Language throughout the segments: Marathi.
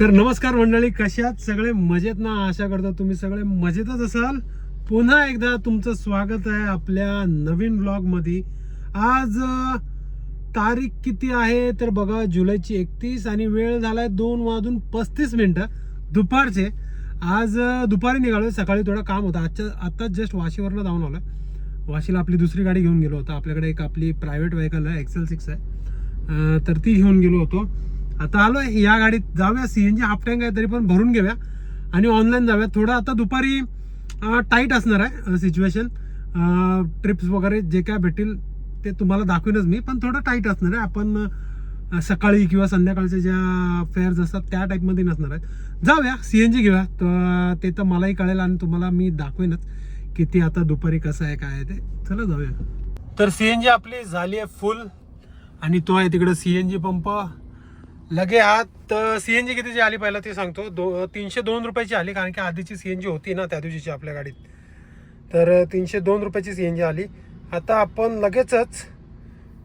तर नमस्कार मंडळी, कशात सगळे मजेत ना? आशा करतो तुम्ही सगळे मजेतच असाल. पुन्हा एकदा तुमचं स्वागत आहे आपल्या नवीन ब्लॉग मध्ये. आज तारीख किती आहे तर बघा, जुलैची 31 आणि वेळ झालाय 2:35 दुपारचे. आज दुपारी निघालोय, सकाळी थोडं काम होतं. आत्ताच जस्ट वाशीवरनं जाऊन आलोय. वाशीला आपली दुसरी गाडी घेऊन गेलो होतो. आपल्याकडे एक आपली प्रायव्हेट व्हेकल आहे, XL6 आहे, तर ती घेऊन गेलो होतो. आता आलोय या गाडीत. जाऊया, CNG हाफ टँक आहे तरी पण भरून घेऊया आणि ऑनलाईन जाऊया. थोडं आता दुपारी टाईट असणार आहे सिच्युएशन. ट्रिप्स वगैरे जे काय भेटेल ते तुम्हाला दाखवेनच मी, पण थोडं टाईट असणार आहे. आपण सकाळी किंवा संध्याकाळचे ज्या फेअर्स असतात त्या टाईपमध्ये नसणार आहेत. जाऊया, CNG घेऊया. तर ते तर मलाही कळेल आणि तुम्हाला मी दाखवेनच किती आता दुपारी कसं आहे काय आहे ते. चला जाऊया. तर CNG आपली झाली आहे फुल आणि तो आहे तिकडे CNG पंप लगे हात. तर CNG कितीची आली पहिला ते सांगतो. 302 रुपयाची आली, कारण की आधीची CNG होती ना त्या दिवशीची आपल्या गाडीत, तर 302 रुपयाची CNG आली. आता आपण लगेचच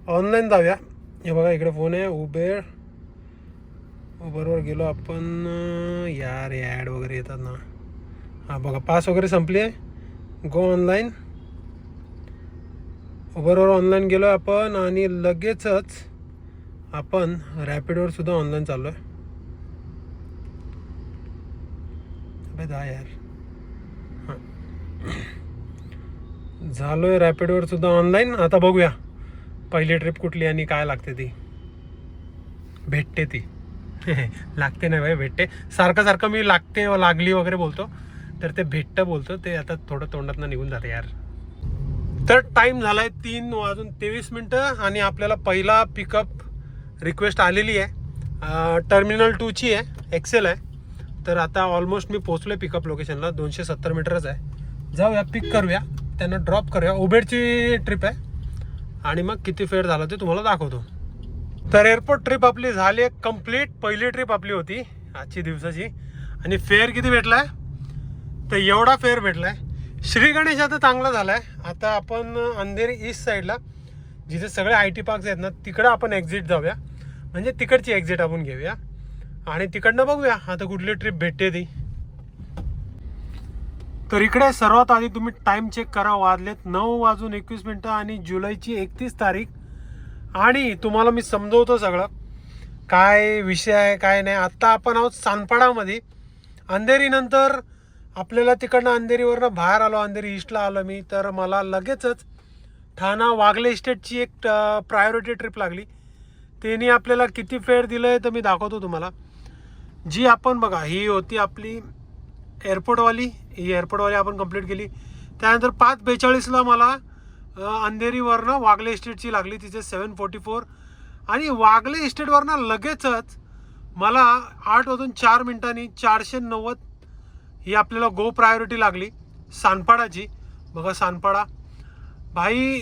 ऑनलाईन जाऊया. हे बघा इकडे फोन आहे. उबरवर गेलो आपण. यार ॲड वगैरे येतात ना. हां बघा, पास वगैरे संपली आहे. गो ऑनलाईन. उबरवर ऑनलाईन गेलो आपण आणि लगेचच आपण रॅपिडवर सुद्धा ऑनलाईन चाललो आहे. यार हां, झालो आहे रॅपिडवर सुद्धा ऑनलाईन. आता बघूया पहिली ट्रिप कुठली आणि काय लागते ती. भेटते ती लागते नाही भाई, भेटते. सारखं मी लागते लागली वगैरे बोलतो, तर ते भेटतं बोलतो ते. आता थोडं तोंडातनं निघून जाते यार. तर टाईम झाला आहे 3:23 आणि आपल्याला पहिला पिकअप रिक्वेस्ट आलेली आहे. टर्मिनल 2ची आहे, XL आहे. तर आता ऑलमोस्ट मी पोचलो आहे पिकअप लोकेशनला. 270 मीटरच आहे. जाऊया, पिक करूया, त्यांना ड्रॉप करूया. उबेरची ट्रिप आहे आणि मग किती फेअर झाला ते तुम्हाला दाखवतो. तर एअरपोर्ट ट्रिप आपली झाली आहे कंप्लीट. पहिली ट्रिप आपली होती आजची दिवसाची. आणि फेअर किती भेटला आहे तर एवढा फेअर भेटला आहे. श्री गणेश आता चांगला झाला आहे. आता आपण अंधेरी ईस्ट साईडला जिथे सगळे IT पार्क्स आहेत ना तिकडं आपण एक्झिट जाऊया, म्हणजे तिकडची एक्झिट आपण घेऊया आणि तिकडनं बघूया आता कुठली ट्रिप भेटते ती. तर इकडे सर्वात आधी तुम्ही टाईम चेक करा. वाजलेत 9:21 आणि जुलैची 31 तारीख. आणि तुम्हाला मी समजवतो सगळं काय विषय आहे काय नाही. आत्ता आपण आहोत सानपाडामध्ये. अंधेरीनंतर आपल्याला तिकडनं अंधेरीवरनं बाहेर आलो, अंधेरी ईस्टला आलो मी. तर मला लगेचच ठाणा वागले इस्टेटची एक प्रायोरिटी ट्रिप लागली. त्यांनी आपल्याला किती फेअर दिलं आहे तर मी दाखवतो तुम्हाला. जी आपण बघा, ही होती आपली एअरपोर्टवाली. ही एअरपोर्टवाली आपण कंप्लीट केली. त्यानंतर 5:42ला मला अंधेरीवरनं वागले इस्टेटची लागली, तिचे 744. आणि वागले इस्टेटवरनं लगेचच मला 8:04 490 ही आपल्याला गो प्रायोरिटी लागली सानपाडाची. बघा सानपाडा भाई,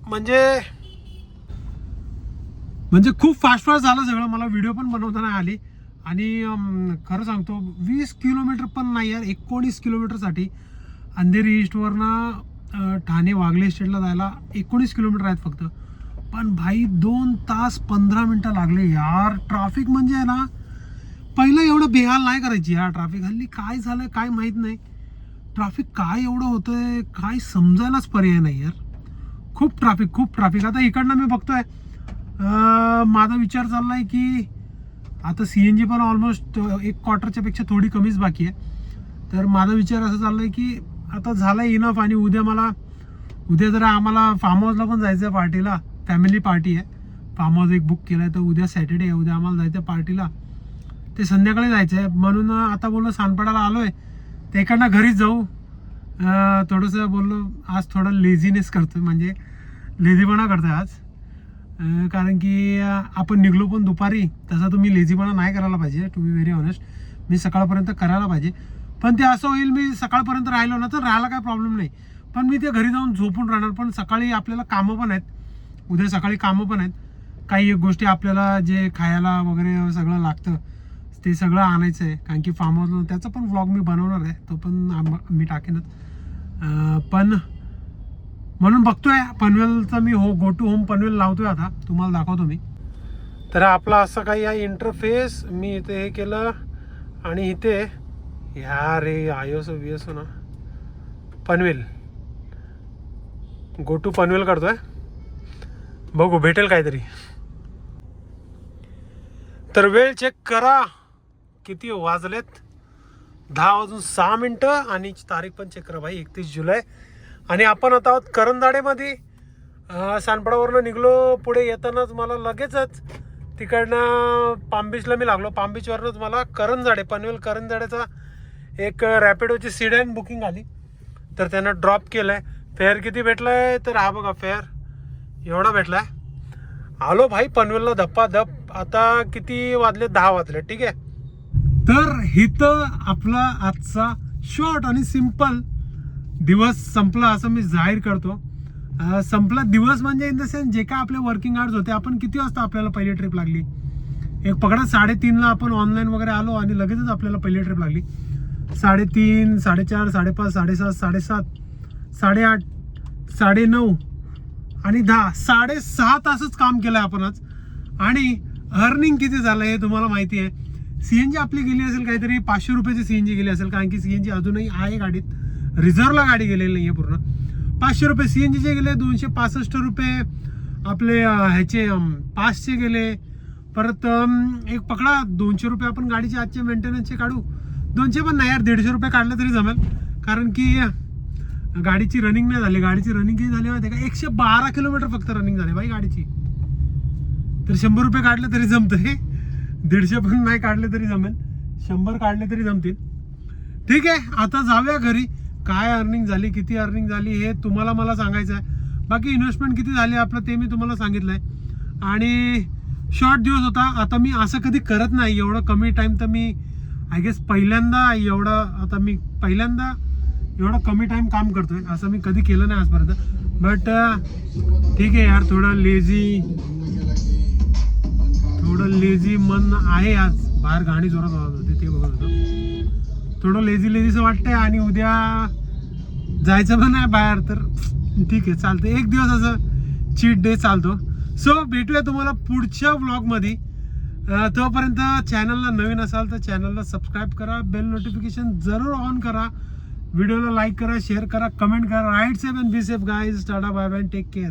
म्हणजे खूप फास्ट झालं सगळं. मला व्हिडिओ पण बनवताना आली. आणि खरं सांगतो 20 किलोमीटर पण नाही यार, 19 किलोमीटरसाठी अंधेरी ईस्टवरनं ठाणे वागले इस्टेटला जायला 19 किलोमीटर आहेत फक्त. पण भाई 2 तास 15 मिनटं लागले यार. ट्रॅफिक म्हणजे ना, पहिलं एवढं बेहाल नाही करायची यार ट्रॅफिक. हल्ली काय झालं काय माहीत नाही. ट्रॅफिक काय एवढं होतंय काय समजायलाच पर्याय नाही यार. खूप ट्रॅफिक. आता इकडनं मी बघतोय, माझा विचार चाललाय की आता CNG पण ऑलमोस्ट 1 क्वार्टरच्या पेक्षा थोडी कमीच बाकी आहे. तर माझा विचार असं चाललाय की आता झालाय इनफ. आणि उद्या जरा आम्हाला फार्म हाऊसला पण जायचं आहे पार्टीला. फॅमिली पार्टी आहे. फार्म हाऊस एक बुक केलं आहे. तर उद्या सॅटर्डे आहे, उद्या आम्हाला जायचं आहे पार्टीला. ते संध्याकाळी जायचं आहे. म्हणून आता बोललो सानपाडाला आलो आहे, तर इकडनं घरीच जाऊ. थोडंसं बोललो आज थोडं लेझीनेस करतो, म्हणजे लेझीपणा करतो आज. कारण की आपण निघलो पण दुपारी. तसा तुम्ही लेझीपणा नाही करायला पाहिजे, टू बी व्हेरी ऑनेस्ट. मी सकाळपर्यंत करायला पाहिजे. पण ते असं होईल मी सकाळपर्यंत राहिलो ना तर राहायला काय प्रॉब्लेम नाही, पण मी ते घरी जाऊन झोपून राहणार. पण सकाळी आपल्याला कामं पण आहेत, उद्या सकाळी कामं पण आहेत. काही एक गोष्टी आपल्याला जे खायला वगैरे सगळं लागतं ते सगळं आणायचं आहे. कारण की फार्म हाऊसला त्याचा पण व्लॉग मी बनवणार आहे, तो पण मी टाकेनच. पण म्हणून बघतोय पनवेलचा मी गो टू होम पनवेल लावतोय. आता तुम्हाला दाखवतो मी. तर आपला असं काही आहे इंटरफेस. मी इथे हे केलं आणि इथे ह्या रे ISO VSO ना पनवेल, गो टू पनवेल करतोय. बघू भेटेल काहीतरी. तर वेळ चेक करा किती वाजलेत, 10:06 आणि तारीख पण चेक करा भाई, 31 जुलै. आणि आपण आता आहोत करंजाडेमध्ये. सानपाडावरनं निघलो. पुढे येतानाच मला लगेचच तिकडनं पाम बीचला मी लागलो. पाम बीचवरनंच मला करंजाडे, पनवेल करंजाडेचा एक रॅपिडोची सिडॅन बुकिंग आली. तर त्यानं ड्रॉप केलं आहे. फेअर किती भेटला आहे तर हा बघा, फेअर एवढा भेटला आहे. आलो भाई पनवेलला धप्पा धप. आता किती वाजले, 10 वाजले. ठीक आहे. तर इथं आपला आजचा शॉर्ट आणि सिंपल दिवस संपला असं मी जाहीर करतो. संपला दिवस म्हणजे इन द सेन्स जे काय आपले वर्किंग आवर्स होते. आपण किती वाजता आपल्याला पहिली ट्रिप लागली, एक पकडा 3:30ला आपण ऑनलाईन वगैरे आलो आणि लगेचच आपल्याला पहिली ट्रिप लागली. 3:30, 4:30, 5:30, 7:30, 7:30, 8:30, 9:30 आणि 10, 6.5 तासच काम केलं आपण आज. आणि अर्निंग किती झालं हे तुम्हाला माहिती आहे. CNG आपली गेली असेल काहीतरी 500 रुपयाची CNG गेली असेल, कारण की CNG अजूनही आहे गाडीत. रिझर्वला गाडी गेलेली नाही आहे पूर्ण. 500 रुपये CNGचे गेले, 265 रुपये आपले ह्याचे पासचे गेले. परत एक पकडा 200 रुपये आपण गाडीचे आजचे मेंटेनन्सचे काढू. 200 पण नाही यार, 150 रुपये काढले तरी जमेल, कारण की गाडीची रनिंग नाही झाली. गाडीची रनिंग किती झाली माहिती आहे का, 112 किलोमीटर फक्त रनिंग झाली बाई गाडीची. तर 100 रुपये काढले तरी जमतंय, 150 पण नाही काढले तरी जमेल, 100 काढले तरी जमतील. ठीक आहे, आता जाऊया घरी. काय अर्निंग झाली, किती अर्निंग झाली हे तुम्हाला मला सांगायचं आहे. बाकी इन्व्हेस्टमेंट किती झाली आपलं ते मी तुम्हाला सांगितलं आहे. आणि शॉर्ट दिवस होता. आता मी असं कधी करत नाही एवढं कमी टाईम. तर मी आय गेस पहिल्यांदा एवढं कमी टाईम काम करतोय. असं मी कधी केलं नाही आजपर्यंत. बट ठीक आहे यार, थोडं लेझी मन आहे आज. बाहेर गाडी जोरात वाजत होती ते बघत होतो. थोडं लेझीचं वाटतंय. आणि उद्या जायचं पण आहे बाहेर. तर ठीक आहे, चालतं. एक दिवस असं चीट डे चालतो. सो भेटूया तुम्हाला पुढच्या व्लॉगमध्ये. तोपर्यंत चॅनलला नवीन असाल तर चॅनलला सबस्क्राईब करा, बेल नोटिफिकेशन जरूर ऑन करा, व्हिडिओला लाईक करा, शेअर करा, कमेंट करा. Right safe and be safe guys. Tata bye bye, take care.